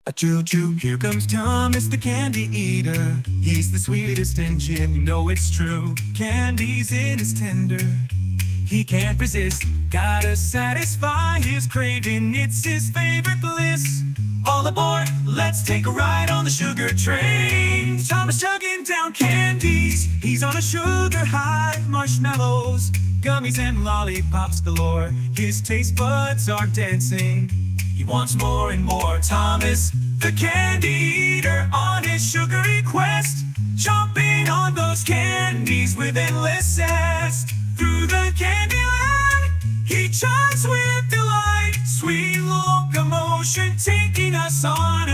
A choo-choo, here comes Thomas the candy eater. He's the sweetest engine, you know it's true. Candy's in his tender, he can't resist. Gotta satisfy his craving, it's his favorite bliss. All aboard, let's take a ride on the sugar train. Thomas chugging down candies, he's on a sugar high. Marshmallows, gummies and lollipops galore. His taste buds are dancing, he wants more and more. Thomas, the candy eater, on his sugary quest, chomping on those candies with endless zest. Through the candy land, he chugs with delight. Sweet locomotion taking us on